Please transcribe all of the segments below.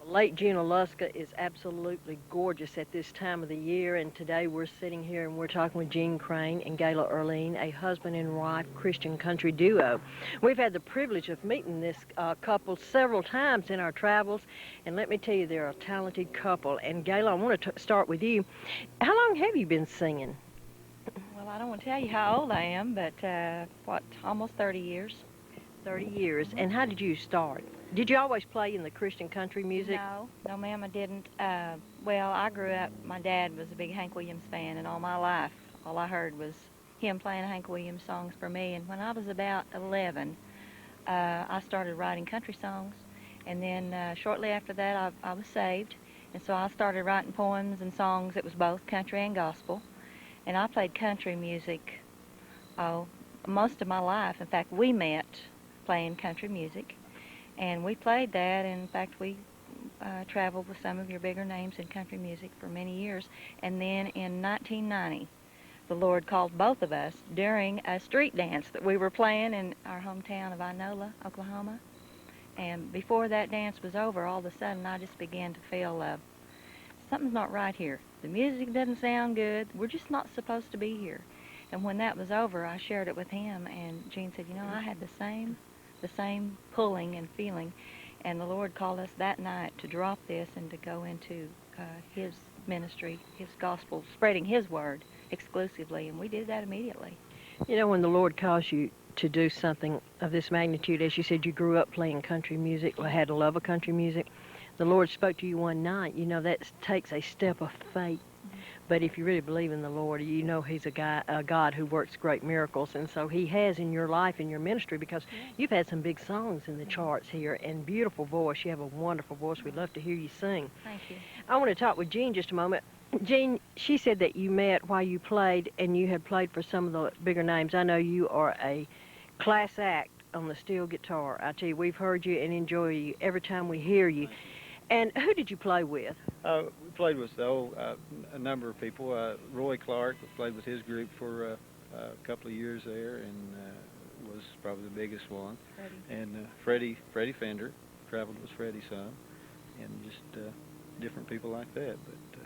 Lake Junaluska is absolutely gorgeous at this time of the year, and today we're sitting here and we're talking with Crain and Gayla Earlene, a husband and wife Christian country duo. We've had the privilege of meeting this couple several times in our travels, and let me tell you, they're a talented couple. And Gayla, I want to start with you. How long have you been singing? Well, I don't want to tell you how old I am, but almost 30 years. 30 years. And how did you start? Did you always play in the Christian country music? No, ma'am, I didn't. Well, I grew up, my dad was a big Hank Williams fan, and all my life, all I heard was him playing Hank Williams songs for me. And when I was about 11, I started writing country songs. And then shortly after that, I was saved. And so I started writing poems and songs that was both country and gospel. And I played country music, most of my life. In fact, we met playing country music. And we played that, and in fact, we traveled with some of your bigger names in country music for many years. And then in 1990, the Lord called both of us during a street dance that we were playing in our hometown of Inola, Oklahoma. And before that dance was over, all of a sudden, I just began to feel something's not right here. The music doesn't sound good. We're just not supposed to be here. And when that was over, I shared it with him, and Gene said, you know, I had the same pulling and feeling, and the Lord called us that night to drop this and to go into his ministry, his gospel, spreading his word exclusively, and we did that immediately. You know, when the Lord calls you to do something of this magnitude, as you said, you grew up playing country music, or had a love of country music, the Lord spoke to you one night, you know, that takes a step of faith. But if you really believe in the Lord, you know He's a God who works great miracles. And so He has in your life, in your ministry, because you've had some big songs in the charts here, and beautiful voice. You have a wonderful voice. We'd love to hear you sing. Thank you. I want to talk with Jean just a moment. Jean, she said that you met while you played, and you had played for some of the bigger names. I know you are a class act on the steel guitar. I tell you, we've heard you and enjoy you every time we hear you. And who did you play with? We played with a number of people. Roy Clark, we played with his group for a couple of years there, and was probably the biggest one. And Freddie Fender, traveled with Freddie some, and just different people like that. But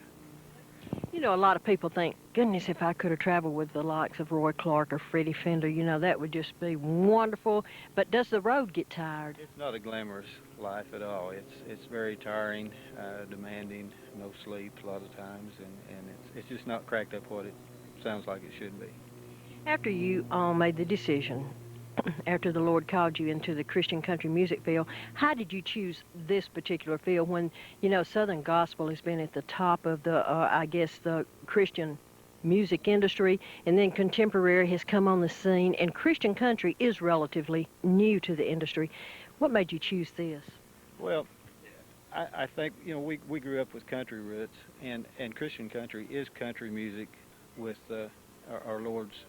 you know, a lot of people think, goodness, if I could have traveled with the likes of Roy Clark or Freddie Fender, you know, that would just be wonderful. But does the road get tired? It's not a glamorous life at all. It's very tiring, demanding, no sleep a lot of times, and it's just not cracked up what it sounds like it should be. After you all made the decision, after the Lord called you into the Christian country music field, how did you choose this particular field when, you know, Southern gospel has been at the top of the, I guess, the Christian music industry, and then contemporary has come on the scene, and Christian country is relatively new to the industry. What made you choose this? Well, I think, you know, we grew up with country roots, and Christian country is country music with our Lord's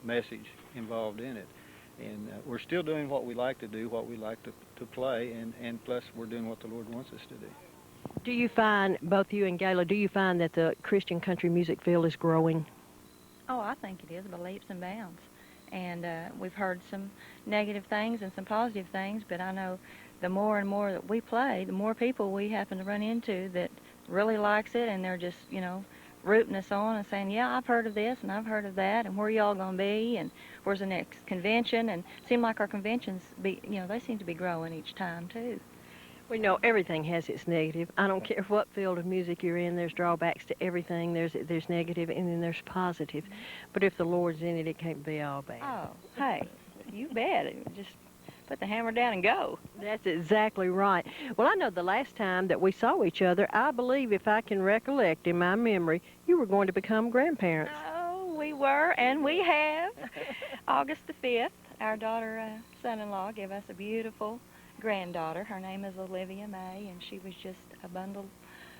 message involved in it. And we're still doing what we like to do, what we like to play, and plus we're doing what the Lord wants us to do. Do you find, both you and Gayla, do you find that the Christian country music field is growing? Oh, I think it is by leaps and bounds. And we've heard some negative things and some positive things, but I know the more and more that we play, the more people we happen to run into that really likes it, and they're just, you know, rooting us on and saying, yeah, I've heard of this and I've heard of that, and where y'all going to be, and where's the next convention, and it seems like our conventions, they seem to be growing each time, too. We know everything has its negative. I don't care what field of music you're in, there's drawbacks to everything. There's negative and then there's positive. But if the Lord's in it, it can't be all bad. Oh, hey, you bet. Just put the hammer down and go. That's exactly right. Well, I know the last time that we saw each other, I believe, if I can recollect in my memory, you were going to become grandparents. Oh, we were, and we have. August the 5th, our daughter, son-in-law, gave us a beautiful granddaughter. Her name is Olivia May, and she was just a bundle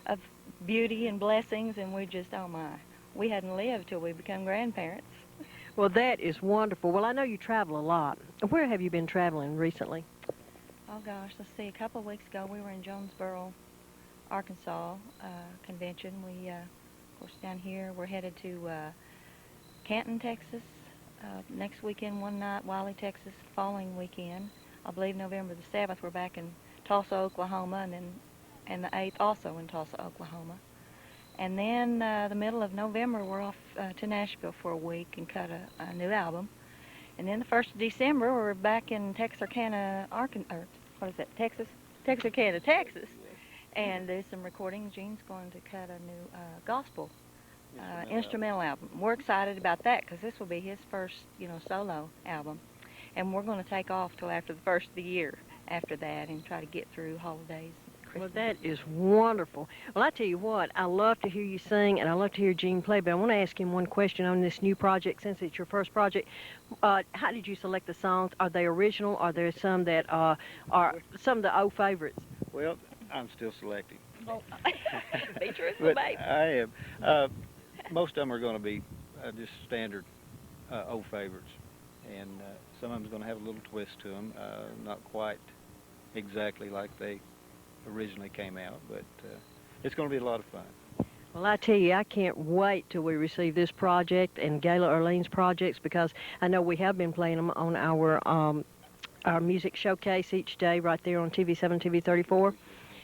of beauty and blessings, and we just, oh my, we hadn't lived till we become grandparents. Well, that is wonderful. Well, I know you travel a lot. Where have you been traveling recently? Oh, gosh, let's see. A couple of weeks ago, we were in Jonesboro, Arkansas convention. We, of course, down here, we're headed to Canton, Texas, next weekend, one night, Wiley, Texas, following weekend. I believe November the 7th, we're back in Tulsa, Oklahoma, and then and the 8th also in Tulsa, Oklahoma. And then the middle of November, we're off to Nashville for a week and cut a new album. And then the 1st of December, we're back in Texarkana, Arkansas, or what is that, Texas? Texarkana, Texas, and do some recording. Gene's going to cut a new gospel instrumental album. We're excited about that because this will be his first, solo album. And we're going to take off till after the first of the year after that and try to get through holidays. Well, that is wonderful. Well, I tell you what, I love to hear you sing, and I love to hear Gene play, but I want to ask him one question on this new project, since it's your first project. How did you select the songs? Are they original? Are there some that are some of the old favorites? Well, I'm still selecting. Oh, be truthful, But babe. I am. Most of them are going to be just standard old favorites, and some of them's going to have a little twist to them, not quite exactly like they originally came out, but it's going to be a lot of fun. Well, I tell you, I can't wait till we receive this project and Gayla Earlene's projects, because I know we have been playing them on our music showcase each day right there on TV7, TV34.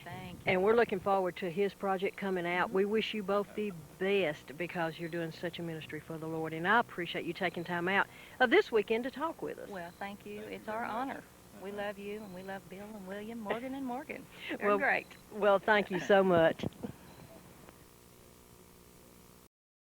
Thank you. And we're looking forward to his project coming out. We wish you both the best because you're doing such a ministry for the Lord. And I appreciate you taking time out of this weekend to talk with us. Well, thank you. It's our honor. We love you, and we love Bill and William, Morgan and Morgan. They're Well, great. Well, thank you so much.